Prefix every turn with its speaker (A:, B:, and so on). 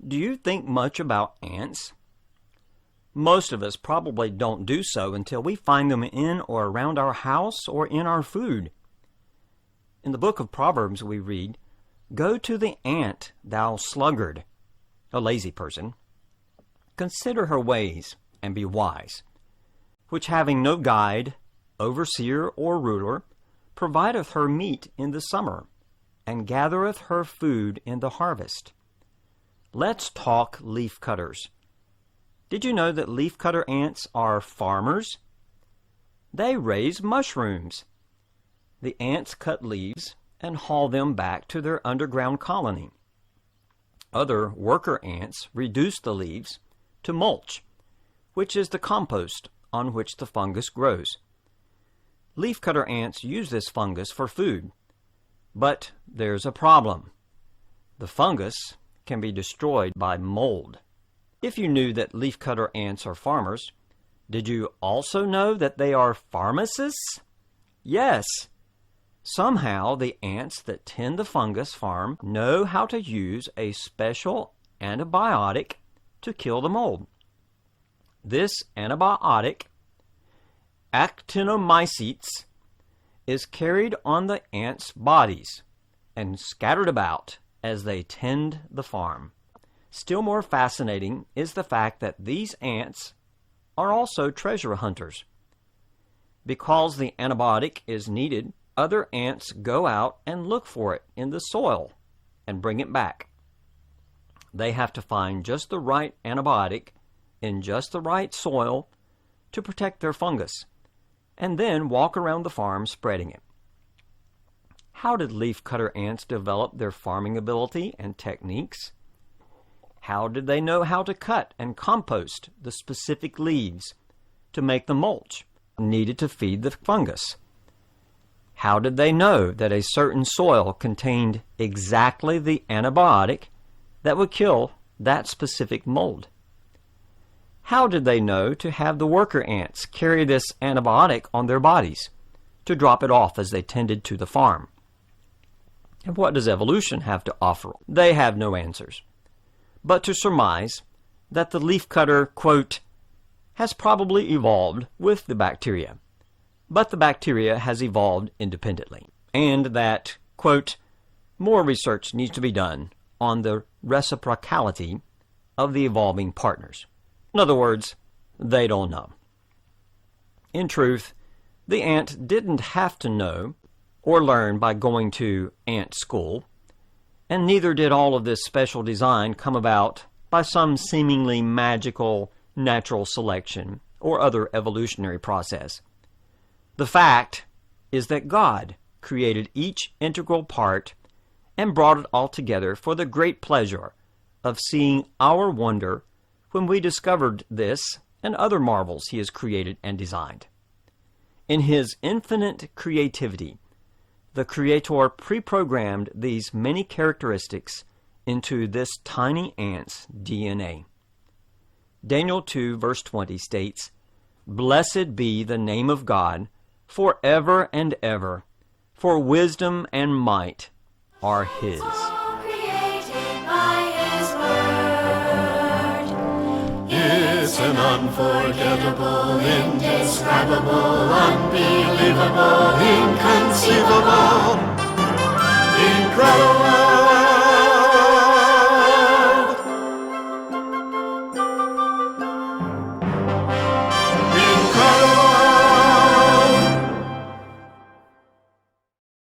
A: Do you think much about ants? Most of us probably don't do so until we find them in or around our house or in our food. In the book of Proverbs we read, "Go to the ant, thou sluggard," a lazy person. "Consider her ways, and be wise, which having no guide, overseer, or ruler, provideth her meat in the summer, and gathereth her food in the harvest." Let's talk leafcutters. Did you know that leafcutter ants are farmers? They raise mushrooms. The ants cut leaves and haul them back to their underground colony. Other worker ants reduce the leaves to mulch, which is the compost on which the fungus grows. Leafcutter ants use this fungus for food, but there's a problem. The fungus can be destroyed by mold. If you knew that leafcutter ants are farmers, did you also know that they are pharmacists? Yes. Somehow the ants that tend the fungus farm know how to use a special antibiotic to kill the mold. This antibiotic, actinomycetes, is carried on the ants' bodies and scattered about as they tend the farm. Still more fascinating is the fact that these ants are also treasure hunters. Because the antibiotic is needed, other ants go out and look for it in the soil and bring it back. They have to find just the right antibiotic in just the right soil to protect their fungus, and then walk around the farm spreading it. How did leafcutter ants develop their farming ability and techniques? How did they know how to cut and compost the specific leaves to make the mulch needed to feed the fungus? How did they know that a certain soil contained exactly the antibiotic that would kill that specific mold? How did they know to have the worker ants carry this antibiotic on their bodies to drop it off as they tended to the farm? And what does evolution have to offer? They have no answers, but to surmise that the leafcutter, quote, has probably evolved with the bacteria, but the bacteria has evolved independently, and that, quote, more research needs to be done on the reciprocality of the evolving partners. In other words, they don't know. In truth, the ant didn't have to know or learn by going to ant school, and neither did all of this special design come about by some seemingly magical natural selection or other evolutionary process. The fact is that God created each integral part and brought it all together for the great pleasure of seeing our wonder when we discovered this and other marvels He has created and designed. In His infinite creativity, the Creator pre-programmed these many characteristics into this tiny ant's DNA. Daniel 2 verse 20 states, "Blessed be the name of God forever and ever, for wisdom and might are His."
B: It's an unforgettable, indescribable, unbelievable, inconceivable, incredible